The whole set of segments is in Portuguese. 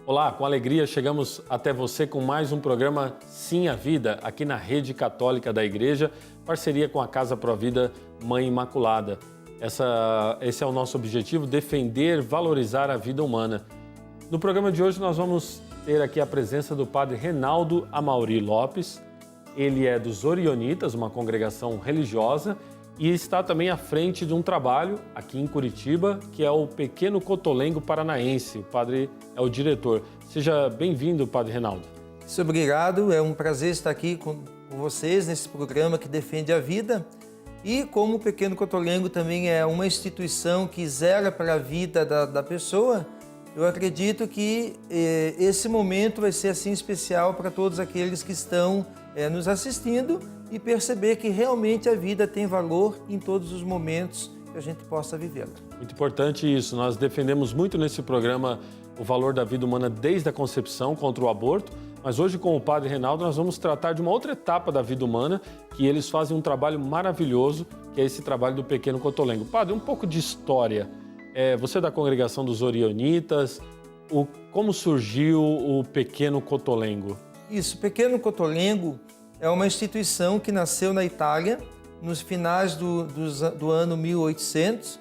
Olá, com alegria chegamos até você com mais um programa Sim à Vida, aqui na Rede Católica da Igreja, parceria com a Casa Pro Vida Mãe Imaculada. Esse é o nosso objetivo, defender, valorizar a vida humana. No programa de hoje nós vamos ter aqui a presença do Padre Reinaldo Amauri Lopes. Ele é dos Orionitas, uma congregação religiosa, e está também à frente de um trabalho aqui em Curitiba, que é o Pequeno Cotolengo Paranaense. O padre é o diretor. Seja bem-vindo, Padre Reinaldo. Muito obrigado, é um prazer estar aqui com vocês nesse programa que defende a vida. E como o Pequeno Cotolengo também é uma instituição que zela para a vida da pessoa, eu acredito que esse momento vai ser assim especial para todos aqueles que estão nos assistindo e perceber que realmente a vida tem valor em todos os momentos que a gente possa vivê-la. Muito importante isso. Nós defendemos muito nesse programa o valor da vida humana desde a concepção contra o aborto, mas hoje com o Padre Reinaldo nós vamos tratar de uma outra etapa da vida humana que eles fazem um trabalho maravilhoso, que é esse trabalho do Pequeno Cotolengo. Padre, um pouco de história. Você é da congregação dos Orionitas, como surgiu o Pequeno Cotolengo? Isso, o Pequeno Cotolengo é uma instituição que nasceu na Itália, nos finais do ano 1800,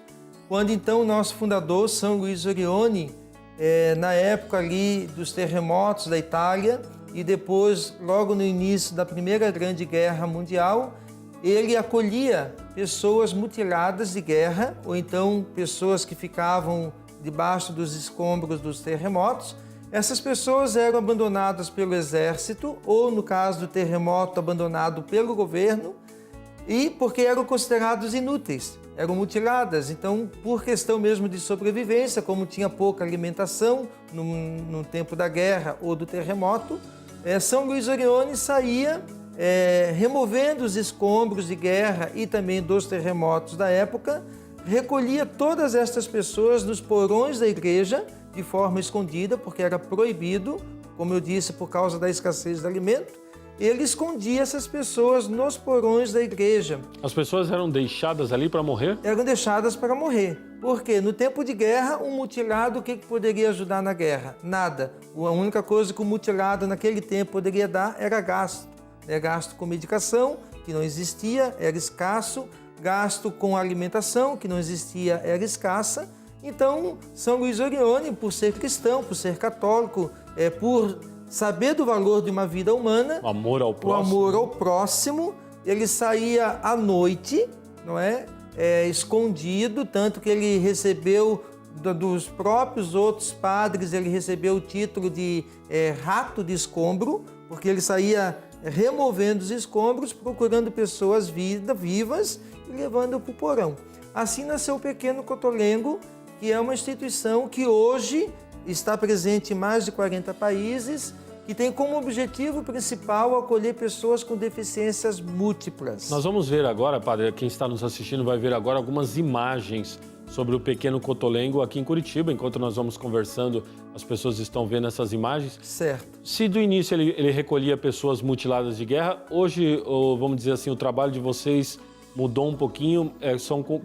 quando então o nosso fundador, São Luís Orione, na época ali dos terremotos da Itália e depois, logo no início da Primeira Grande Guerra Mundial, ele acolhia pessoas mutiladas de guerra, ou então pessoas que ficavam debaixo dos escombros dos terremotos. Essas pessoas eram abandonadas pelo exército, ou no caso do terremoto, abandonado pelo governo, e porque eram considerados inúteis, eram mutiladas. Então, por questão mesmo de sobrevivência, como tinha pouca alimentação no tempo da guerra ou do terremoto, São Luís Orione saía removendo os escombros de guerra e também dos terremotos da época, recolhia todas estas pessoas nos porões da igreja, de forma escondida, porque era proibido, como eu disse, por causa da escassez de alimento. Ele escondia essas pessoas nos porões da igreja. As pessoas eram deixadas ali para morrer? Eram deixadas para morrer. Porque no tempo de guerra, um mutilado, o que poderia ajudar na guerra? Nada. A única coisa que o mutilado naquele tempo poderia dar era gasto. Gasto com medicação, que não existia, era escasso. Gasto com alimentação, que não existia, era escassa. Então, São Luís Orione, por ser cristão, por ser católico, por saber do valor de uma vida humana, o amor ao próximo, ele saía à noite, não é? Escondido, tanto que ele recebeu dos próprios outros padres, ele recebeu o título de rato de escombro, porque ele saía removendo os escombros, procurando pessoas vivas e levando para o porão. Assim nasceu o Pequeno Cotolengo, que é uma instituição que hoje está presente em mais de 40 países, que tem como objetivo principal acolher pessoas com deficiências múltiplas. Nós vamos ver agora, padre, quem está nos assistindo vai ver agora algumas imagens sobre o Pequeno Cotolengo aqui em Curitiba. Enquanto nós vamos conversando, as pessoas estão vendo essas imagens. Certo. Se do início ele recolhia pessoas mutiladas de guerra, hoje, vamos dizer assim, o trabalho de vocês mudou um pouquinho.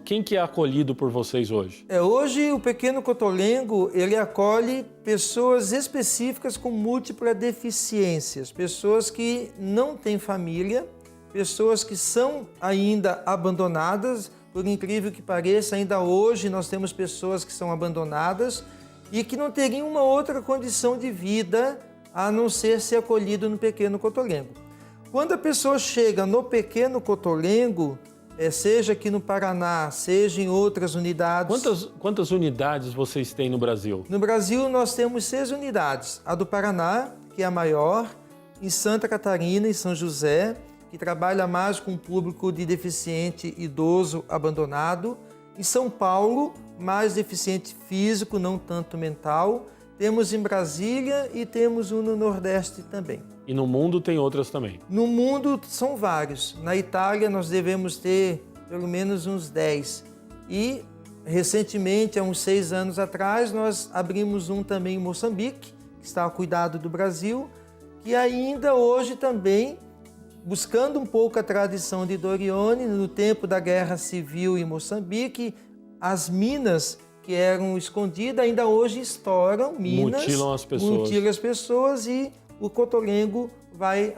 Quem que é acolhido por vocês hoje? Hoje o Pequeno Cotolengo, ele acolhe pessoas específicas com múltiplas deficiências, pessoas que não têm família, pessoas que são ainda abandonadas. Por incrível que pareça, ainda hoje nós temos pessoas que são abandonadas e que não teriam uma outra condição de vida a não ser acolhido no Pequeno Cotolengo. Quando a pessoa chega no Pequeno Cotolengo, seja aqui no Paraná, seja em outras unidades. Quantas unidades vocês têm no Brasil? No Brasil nós temos 6 unidades. A do Paraná, que é a maior, em Santa Catarina e São José, que trabalha mais com o público de deficiente idoso abandonado. Em São Paulo, mais deficiente físico, não tanto mental. Temos em Brasília e temos um no Nordeste também. E no mundo tem outras também? No mundo são vários. Na Itália nós devemos ter pelo menos uns 10. E recentemente, há uns 6 anos atrás, nós abrimos um também em Moçambique, que está ao cuidado do Brasil, que ainda hoje também, buscando um pouco a tradição de Orione, no tempo da Guerra Civil em Moçambique, as minas que eram escondidas, ainda hoje estouram minas, mutilam as pessoas e o Cotolengo vai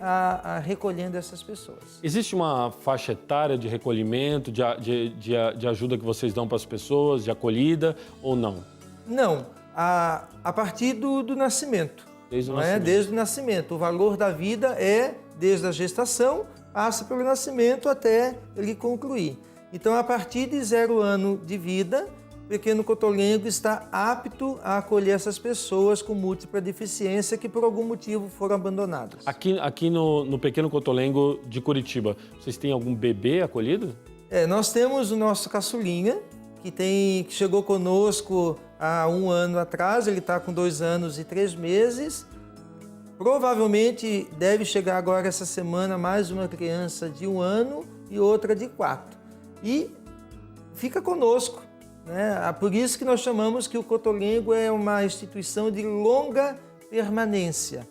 recolhendo essas pessoas. Existe uma faixa etária de recolhimento, de ajuda que vocês dão para as pessoas, de acolhida ou não? Não, a partir do nascimento. Desde o nascimento. Desde o nascimento. O valor da vida é desde a gestação, passa pelo nascimento até ele concluir. Então, a partir de 0 ano de vida, o Pequeno Cotolengo está apto a acolher essas pessoas com múltipla deficiência que por algum motivo foram abandonadas. Aqui no Pequeno Cotolengo de Curitiba, vocês têm algum bebê acolhido? Nós temos o nosso caçulinha, que chegou conosco há 1 ano atrás, ele está com 2 anos e 3 meses. Provavelmente deve chegar agora essa semana mais uma criança de 1 ano e outra de 4. E fica conosco, né? Por isso que nós chamamos que o Cotolengo é uma instituição de longa permanência.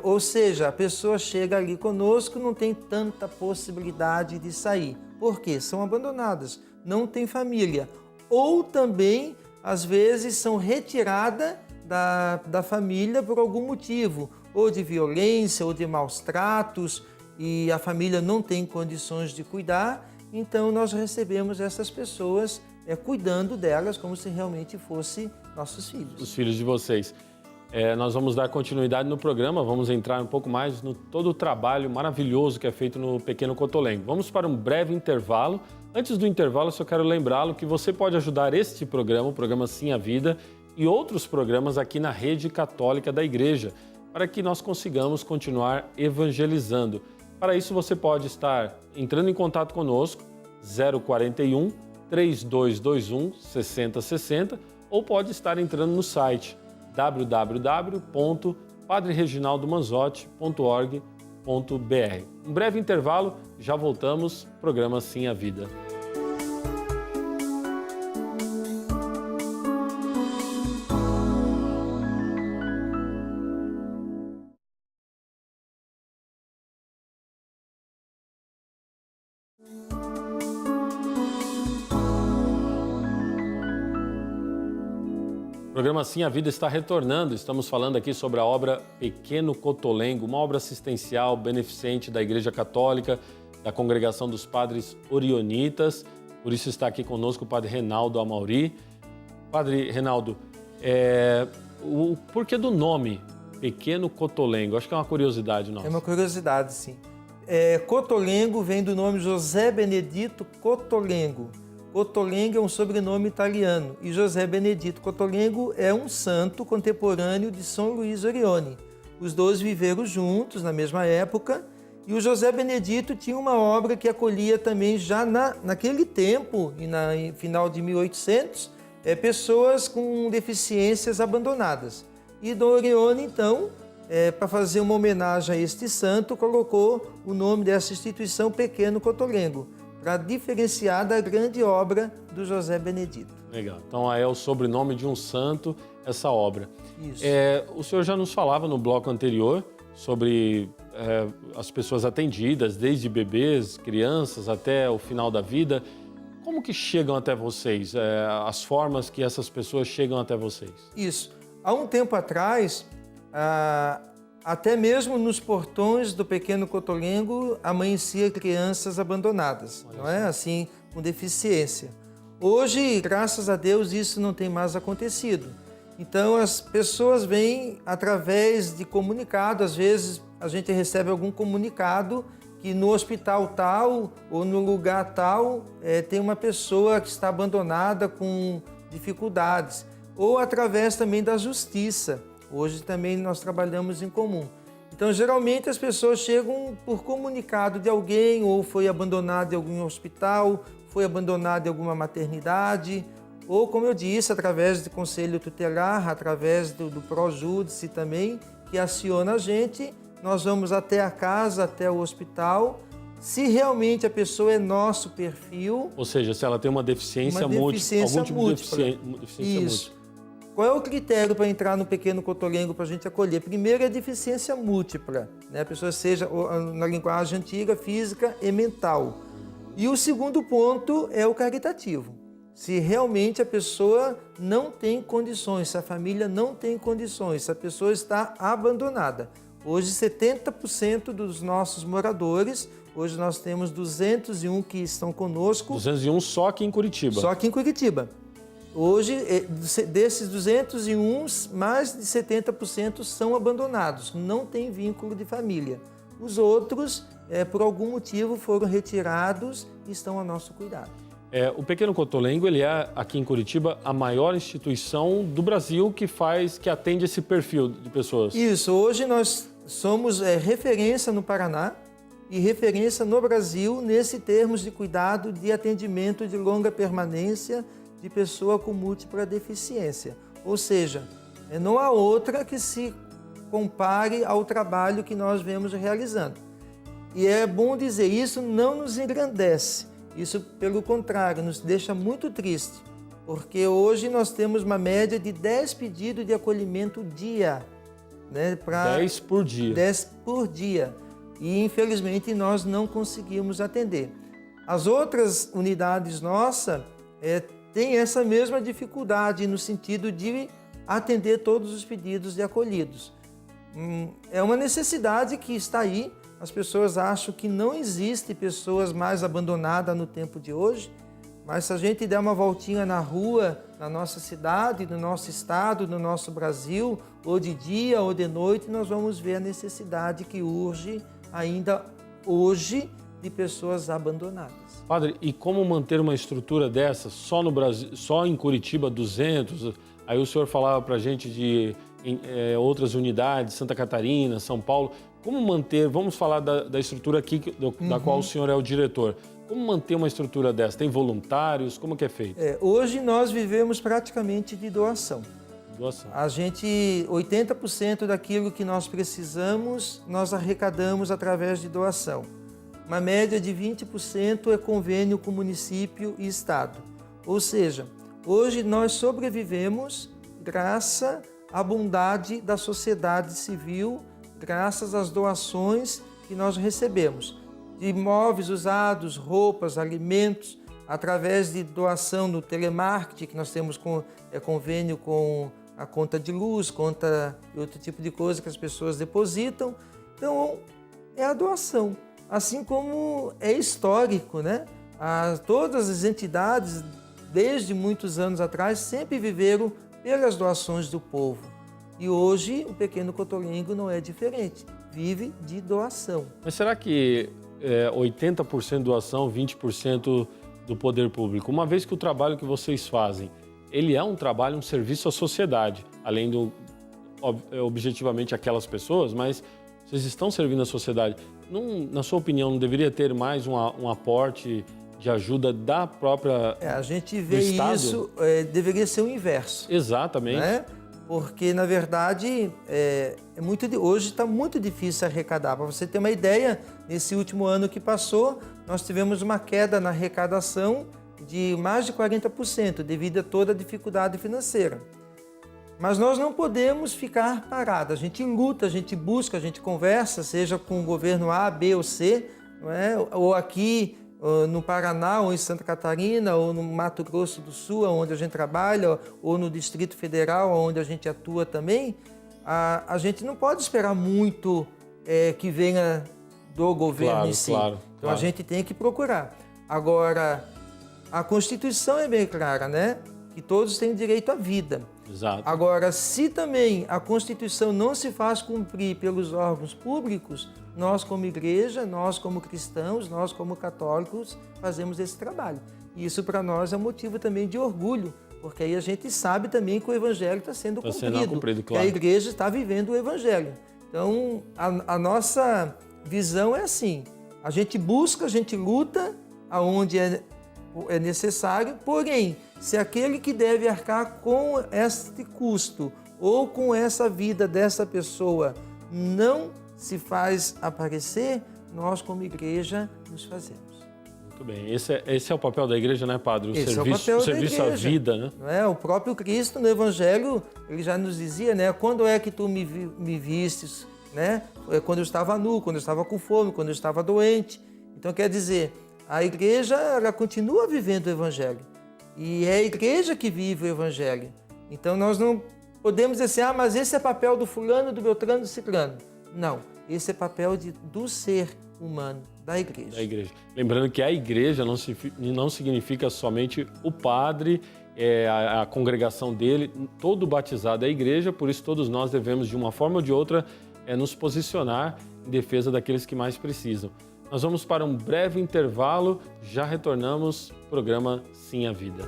Ou seja, a pessoa chega ali conosco, não tem tanta possibilidade de sair. Por quê? São abandonadas, não tem família. Ou também, às vezes, são retiradas da família por algum motivo, ou de violência, ou de maus tratos, e a família não tem condições de cuidar. Então, nós recebemos essas pessoas cuidando delas como se realmente fossem nossos filhos. Os filhos de vocês. Nós vamos dar continuidade no programa, vamos entrar um pouco mais no todo o trabalho maravilhoso que é feito no Pequeno Cotolengo. Vamos para um breve intervalo. Antes do intervalo, eu só quero lembrá-lo que você pode ajudar este programa, o programa Sim a Vida, e outros programas aqui na Rede Católica da Igreja, para que nós consigamos continuar evangelizando. Para isso, você pode estar entrando em contato conosco, 041 3221 6060, ou pode estar entrando no site www.padrereginaldomanzotti.org.br. Um breve intervalo, já voltamos, programa Sim a Vida. O programa Sim a Vida está retornando. Estamos falando aqui sobre a obra Pequeno Cotolengo, uma obra assistencial, beneficente da Igreja Católica, da Congregação dos Padres Orionitas. Por isso está aqui conosco o Padre Reinaldo Amauri. Padre Reinaldo, o porquê do nome Pequeno Cotolengo? Acho que é uma curiosidade nossa. É uma curiosidade, sim. Cotolengo vem do nome José Benedito Cotolengo. Cotolengo é um sobrenome italiano e José Benedito Cotolengo é um santo contemporâneo de São Luís Orione. Os dois viveram juntos na mesma época e o José Benedito tinha uma obra que acolhia também já naquele tempo, e final de 1800, pessoas com deficiências abandonadas. E Dom Orione, então, para fazer uma homenagem a este santo, colocou o nome dessa instituição Pequeno Cotolengo, para diferenciar da grande obra do José Benedito. Legal. Então, é o sobrenome de um santo, essa obra. Isso. O senhor já nos falava no bloco anterior sobre as pessoas atendidas, desde bebês, crianças, até o final da vida. Como que chegam até vocês? As formas que essas pessoas chegam até vocês? Isso. Há um tempo atrás, até mesmo nos portões do Pequeno Cotolengo amanhecia crianças abandonadas, não é? Assim, com deficiência. Hoje, graças a Deus, isso não tem mais acontecido. Então, as pessoas vêm através de comunicado. Às vezes, a gente recebe algum comunicado que no hospital tal ou no lugar tal tem uma pessoa que está abandonada com dificuldades. Ou através também da justiça. Hoje também nós trabalhamos em comum. Então, geralmente as pessoas chegam por comunicado de alguém, ou foi abandonado em algum hospital, foi abandonado em alguma maternidade, ou, como eu disse, através do conselho tutelar, através do Projúdice também, que aciona a gente. Nós vamos até a casa, até o hospital. Se realmente a pessoa é nosso perfil... Ou seja, se ela tem uma deficiência múltipla, algum tipo de deficiência múltipla. Qual é o critério para entrar no Pequeno Cotolengo para a gente acolher? Primeiro é a deficiência múltipla, né? A pessoa seja, na linguagem antiga, física e mental. E o segundo ponto é o caritativo. se realmente a pessoa não tem condições, se a família não tem condições, se a pessoa está abandonada. Hoje, 70% dos nossos moradores, hoje nós temos 201 que estão conosco. 201 só aqui em Curitiba. Só aqui em Curitiba. Hoje, desses 201, mais de 70% são abandonados, não tem vínculo de família. Os outros, por algum motivo, foram retirados e estão a nosso cuidado. O Pequeno Cotolengo, ele é, aqui em Curitiba, a maior instituição do Brasil que atende esse perfil de pessoas. Isso, hoje nós somos referência no Paraná e referência no Brasil nesse termos de cuidado de atendimento de longa permanência de pessoa com múltipla deficiência. Ou seja, não há outra que se compare ao trabalho que nós vemos realizando. E é bom dizer, isso não nos engrandece, isso pelo contrário, nos deixa muito triste, porque hoje nós temos uma média de 10 pedidos de acolhimento dia. 10 por dia. 10 por dia. E infelizmente nós não conseguimos atender. As outras unidades nossas têm essa mesma dificuldade no sentido de atender todos os pedidos de acolhidos. É uma necessidade que está aí. As pessoas acham que não existe pessoas mais abandonadas no tempo de hoje, mas se a gente der uma voltinha na rua, na nossa cidade, no nosso estado, no nosso Brasil, ou de dia ou de noite, nós vamos ver a necessidade que urge ainda hoje de pessoas abandonadas. Padre, e como manter uma estrutura dessa só no Brasil, só em Curitiba, 200? Aí o senhor falava para a gente de outras unidades, Santa Catarina, São Paulo. Como manter, vamos falar da estrutura aqui, da qual o senhor é o diretor. Como manter uma estrutura dessa? Tem voluntários? Como que é feito? Hoje nós vivemos praticamente de doação. A gente, 80% daquilo que nós precisamos, nós arrecadamos através de doação. Uma média de 20% é convênio com município e estado. Ou seja, hoje nós sobrevivemos graças à bondade da sociedade civil, graças às doações que nós recebemos. De imóveis usados, roupas, alimentos, através de doação no telemarketing, que nós temos convênio com a conta de luz, conta e outro tipo de coisa que as pessoas depositam. Então, é a doação. Assim como é histórico, né? Todas as entidades, desde muitos anos atrás, sempre viveram pelas doações do povo. E hoje, o Pequeno Cotolengo não é diferente, vive de doação. Mas será que 80% doação, 20% do poder público? Uma vez que o trabalho que vocês fazem, ele é um trabalho, um serviço à sociedade, além do, objetivamente, aquelas pessoas, mas vocês estão servindo a sociedade. Não, na sua opinião, não deveria ter mais um aporte de ajuda da própria a gente vê isso, deveria ser o inverso. Exatamente. Né? Porque, na verdade, hoje está muito difícil arrecadar. Para você ter uma ideia, nesse último ano que passou, nós tivemos uma queda na arrecadação de mais de 40%, devido a toda a dificuldade financeira. Mas nós não podemos ficar parados. A gente luta, a gente busca, a gente conversa, seja com o governo A, B ou C, não é? Ou aqui no Paraná, ou em Santa Catarina, ou no Mato Grosso do Sul, onde a gente trabalha, ou no Distrito Federal, onde a gente atua também. A gente não pode esperar muito que venha do governo em si. Então a gente tem que procurar. Agora, a Constituição é bem clara, né? Que todos têm direito à vida. Exato. Agora, se também a Constituição não se faz cumprir pelos órgãos públicos, nós como igreja, nós como cristãos, nós como católicos, fazemos esse trabalho. E isso para nós é motivo também de orgulho, porque aí a gente sabe também que o Evangelho está sendo cumprido, claro. Que a igreja está vivendo o Evangelho. Então, a nossa visão é assim, a gente busca, a gente luta aonde é necessário, porém, se aquele que deve arcar com este custo ou com essa vida dessa pessoa não se faz aparecer, nós como igreja nos fazemos. Muito bem, esse é o papel da igreja, né, Padre? O serviço à vida, né? Não é? O próprio Cristo no Evangelho, ele já nos dizia, né? Quando é que tu me vistes, né? Quando eu estava nu, quando eu estava com fome, quando eu estava doente. Então, quer dizer, a igreja ela continua vivendo o Evangelho. E é a igreja que vive o evangelho. Então nós não podemos dizer assim, mas esse é papel do fulano, do beltrano, do ciclano. Não, esse é papel do ser humano, da igreja. Da igreja. Lembrando que a igreja não significa somente o padre, a congregação dele, todo batizado é a igreja, por isso todos nós devemos, de uma forma ou de outra, nos posicionar em defesa daqueles que mais precisam. Nós vamos para um breve intervalo, já retornamos, programa Sim a Vida.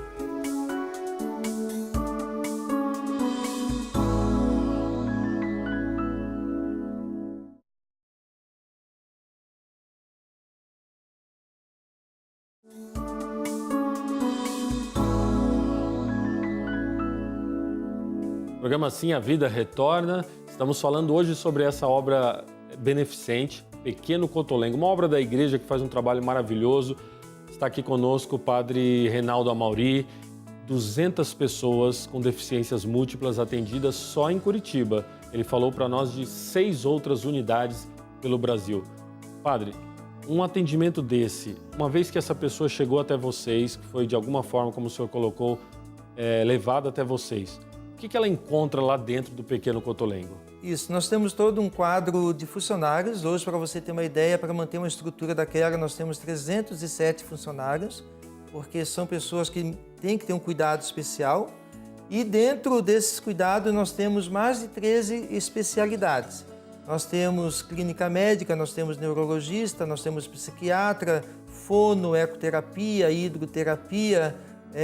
O programa Sim a Vida retorna. Estamos falando hoje sobre essa obra beneficente, Pequeno Cotolengo, uma obra da igreja que faz um trabalho maravilhoso. Está aqui conosco o padre Reinaldo Amauri, 200 pessoas com deficiências múltiplas atendidas só em Curitiba. Ele falou para nós de 6 outras unidades pelo Brasil. Padre, um atendimento desse, uma vez que essa pessoa chegou até vocês, que foi de alguma forma, como o senhor colocou, levada até vocês, o que ela encontra lá dentro do Pequeno Cotolengo? Isso, nós temos todo um quadro de funcionários. Hoje, para você ter uma ideia, para manter uma estrutura daquela, nós temos 307 funcionários, porque são pessoas que têm que ter um cuidado especial. E dentro desses cuidados, nós temos mais de 13 especialidades. Nós temos clínica médica, nós temos neurologista, nós temos psiquiatra, fono, ecoterapia, hidroterapia,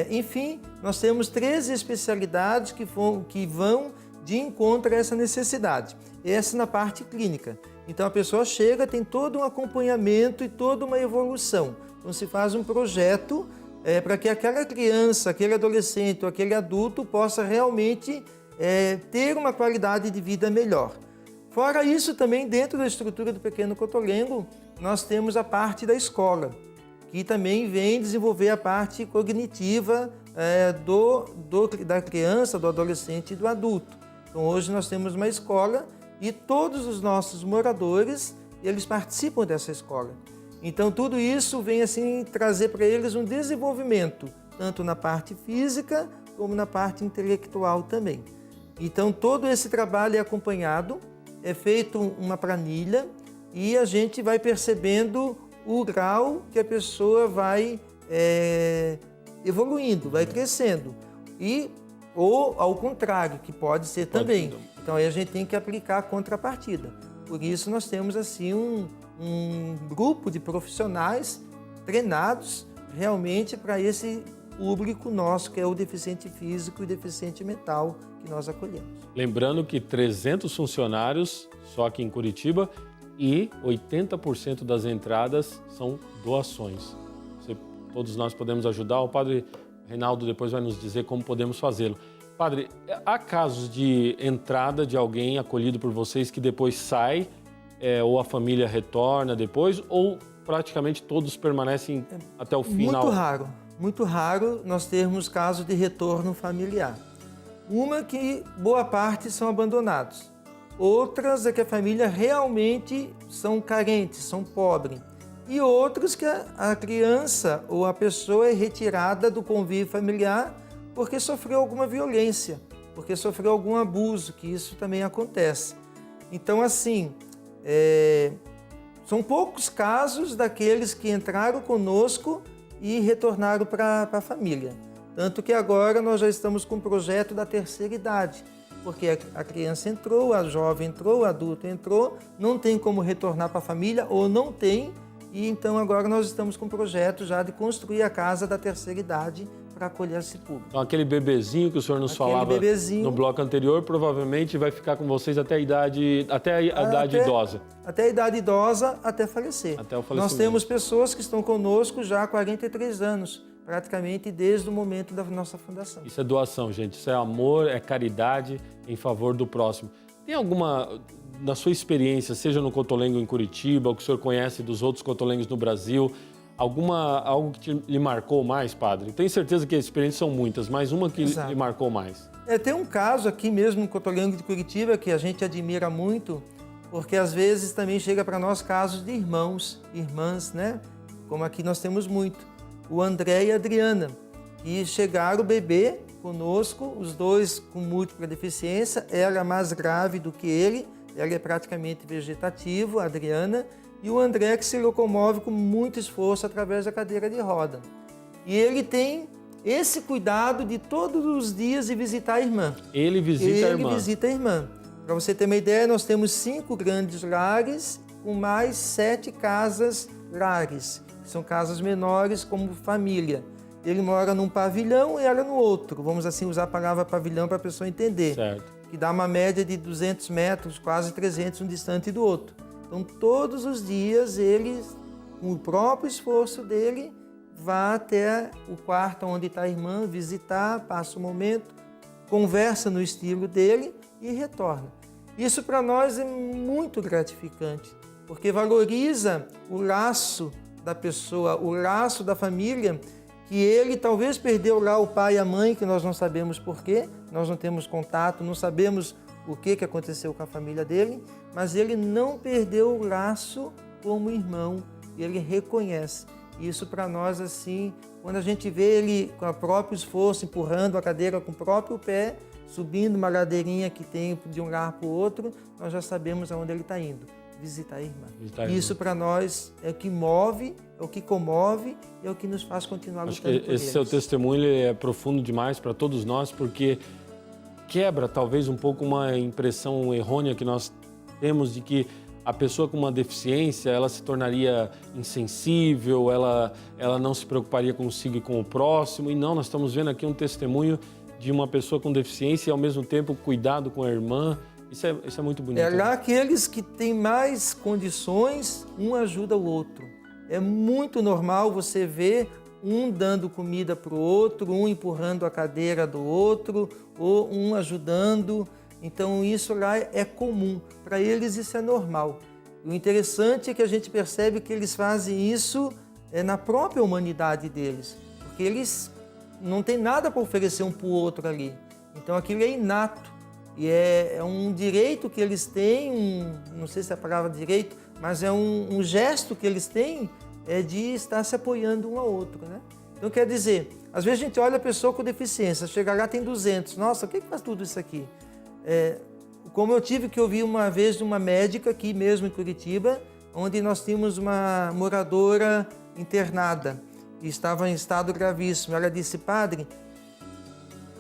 enfim, nós temos 13 especialidades que vão de encontro a essa necessidade. Essa na parte clínica. Então a pessoa chega, tem todo um acompanhamento e toda uma evolução. Então se faz um projeto para que aquela criança, aquele adolescente ou aquele adulto possa realmente ter uma qualidade de vida melhor. Fora isso, também dentro da estrutura do Pequeno Cotolengo, nós temos a parte da escola, que também vem desenvolver a parte cognitiva da criança, do adolescente e do adulto. Então hoje nós temos uma escola e todos os nossos moradores, eles participam dessa escola. Então tudo isso vem assim trazer para eles um desenvolvimento, tanto na parte física como na parte intelectual também. Então todo esse trabalho é acompanhado, é feito uma planilha e a gente vai percebendo o grau que a pessoa vai evoluindo, vai crescendo. Ou ao contrário, que pode ser também. Então aí a gente tem que aplicar a contrapartida. Por isso nós temos assim um grupo de profissionais treinados realmente para esse público nosso, que é o deficiente físico e deficiente mental que nós acolhemos. Lembrando que 300 funcionários só aqui em Curitiba e 80% das entradas são doações. Todos nós podemos ajudar. O padre Reinaldo depois vai nos dizer como podemos fazê-lo. Padre, há casos de entrada de alguém acolhido por vocês que depois sai, ou a família retorna depois, ou praticamente todos permanecem até o final? Muito raro nós termos casos de retorno familiar. Uma que boa parte são abandonados. Outras é que a família realmente são carentes, são pobres. E outros que a criança ou a pessoa é retirada do convívio familiar porque sofreu alguma violência, porque sofreu algum abuso, que isso também acontece. Então, assim, são poucos casos daqueles que entraram conosco e retornaram para a família. Tanto que agora nós já estamos com o projeto da terceira idade, porque a criança entrou, a jovem entrou, o adulto entrou, não tem como retornar para a família ou não tem, e então agora nós estamos com o projeto já de construir a casa da terceira idade para acolher esse público. Então aquele bebezinho que o senhor nos falava no bloco anterior provavelmente vai ficar com vocês até a idade idosa. Até a idade idosa, até falecer. Até o falecimento. Nós temos pessoas que estão conosco já há 43 anos, praticamente desde o momento da nossa fundação. Isso é doação, gente. Isso é amor, é caridade em favor do próximo. Tem alguma, na sua experiência, seja no Cotolengo em Curitiba, ou que o senhor conhece dos outros Cotolengos no Brasil, algo que lhe marcou mais, padre? Tenho certeza que as experiências são muitas, mas uma que lhe marcou mais. Tem um caso aqui mesmo no Cotolengo de Curitiba que a gente admira muito, porque às vezes também chega para nós casos de irmãos, irmãs, né? Como aqui nós temos muito. O André e a Adriana. que chegaram o bebê conosco, os dois com múltipla deficiência, ela mais grave do que ele, ela é praticamente vegetativo, a Adriana, e o André que se locomove com muito esforço através da cadeira de roda. E ele tem esse cuidado de todos os dias de visitar a irmã. Ele visita a irmã. Ele visita a irmã. Para você ter uma ideia, nós temos 5 grandes lares com mais 7 casas lares, que são casas menores como família. Ele mora num pavilhão e ela no outro. Vamos assim usar a palavra pavilhão para a pessoa entender. Certo. Que dá uma média de 200 metros, quase 300, um distante do outro. Então, todos os dias, ele, com o próprio esforço dele, vai até o quarto onde está a irmã, visitar, passa um momento, conversa no estilo dele e retorna. Isso para nós é muito gratificante, porque valoriza o laço da pessoa, o laço da família, que ele talvez perdeu lá o pai e a mãe, que nós não sabemos porquê, nós não temos contato, não sabemos o que aconteceu com a família dele, mas ele não perdeu o laço como irmão, ele reconhece. Isso para nós, assim, quando a gente vê ele com o próprio esforço, empurrando a cadeira com o próprio pé, subindo uma ladeirinha que tem de um lugar para o outro, nós já sabemos aonde ele está indo, visitar a irmã. Isso para nós é o que move, é o que comove e é o que nos faz continuar lutando por eles. Esse seu testemunho é profundo demais para todos nós, porque quebra talvez um pouco uma impressão errônea que nós temos de que a pessoa com uma deficiência, ela se tornaria insensível, ela não se preocuparia consigo e com o próximo. E não, nós estamos vendo aqui um testemunho de uma pessoa com deficiência e, ao mesmo tempo, cuidado com a irmã. Isso é muito bonito. É lá aqueles que têm mais condições, um ajuda o outro. É muito normal você ver um dando comida para o outro, um empurrando a cadeira do outro, ou um ajudando. Então isso lá é comum, para eles isso é normal. O interessante é que a gente percebe que eles fazem isso na própria humanidade deles, porque eles não têm nada para oferecer um para o outro ali. Então aquilo é inato e é um direito que eles têm, não sei se é a palavra direito, mas é um gesto que eles têm de estar se apoiando um ao outro, né? Então quer dizer, às vezes a gente olha a pessoa com deficiência, chega lá tem 200, nossa, o que faz tudo isso aqui? Como eu tive que ouvir uma vez de uma médica aqui mesmo em Curitiba, onde nós tínhamos uma moradora internada e estava em estado gravíssimo. Ela disse, padre,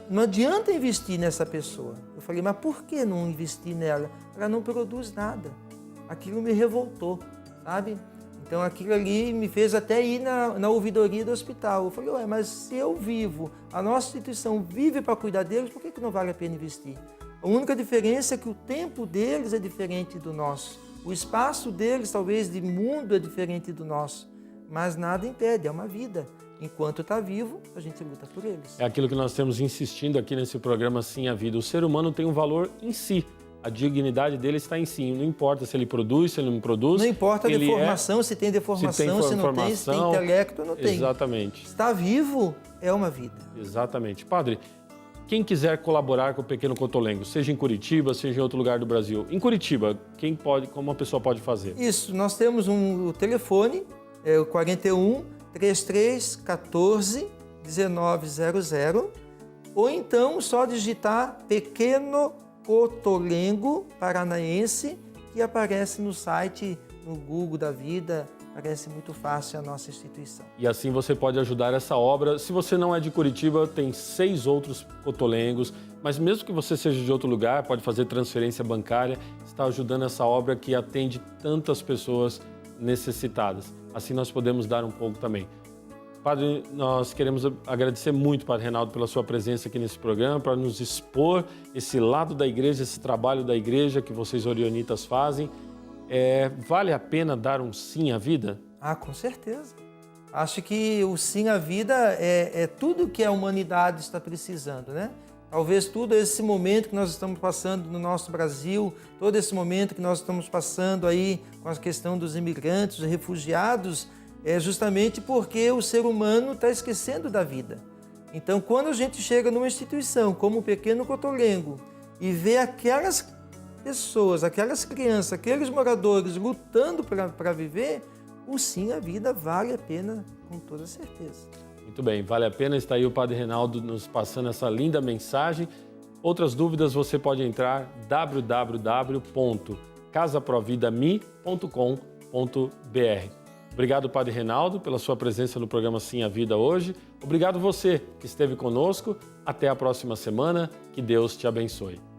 não adianta investir nessa pessoa. Eu falei, mas por que não investir nela? Ela não produz nada. Aquilo me revoltou, sabe? Então aquilo ali me fez até ir na ouvidoria do hospital. Eu falei, ué, mas se eu vivo, a nossa instituição vive para cuidar deles, por que não vale a pena investir? A única diferença é que o tempo deles é diferente do nosso. O espaço deles, talvez, de mundo é diferente do nosso. Mas nada impede, é uma vida. Enquanto está vivo, a gente luta por eles. É aquilo que nós temos insistindo aqui nesse programa Sim a Vida. O ser humano tem um valor em si. A dignidade dele está em si. Não importa se ele produz, se ele não produz. Não importa a deformação, se tem deformação, se não tem, se tem intelecto ou não tem. Exatamente. Estar vivo é uma vida. Exatamente. Padre, quem quiser colaborar com o Pequeno Cotolengo, seja em Curitiba, seja em outro lugar do Brasil. Em Curitiba, como a pessoa pode fazer? Isso, nós temos o telefone, o 41 3314 1900, ou então só digitar Pequeno Cotolengo Paranaense, que aparece no site, no Google da vida. Parece muito fácil a nossa instituição. E assim você pode ajudar essa obra. Se você não é de Curitiba, tem 6 outros cotolengos, mas mesmo que você seja de outro lugar, pode fazer transferência bancária, está ajudando essa obra que atende tantas pessoas necessitadas. Assim nós podemos dar um pouco também. Padre, nós queremos agradecer muito, Padre Reinaldo, pela sua presença aqui nesse programa, para nos expor esse lado da igreja, esse trabalho da igreja que vocês orionitas fazem. Vale a pena dar um sim à vida? Ah, com certeza. Acho que o sim à vida é tudo que a humanidade está precisando, né? Talvez todo esse momento que nós estamos passando no nosso Brasil, todo esse momento que nós estamos passando aí com a questão dos imigrantes, dos refugiados, é justamente porque o ser humano está esquecendo da vida. Então, quando a gente chega numa instituição como o Pequeno Cotolengo e vê aquelas pessoas, aquelas crianças, aqueles moradores lutando para viver, o sim à vida vale a pena com toda certeza. Muito bem, vale a pena. Está aí o Padre Reinaldo nos passando essa linda mensagem. Outras dúvidas você pode entrar www.casaprovidami.com.br. Obrigado, Padre Reinaldo, pela sua presença no programa Sim a Vida hoje. Obrigado você que esteve conosco. Até a próxima semana. Que Deus te abençoe.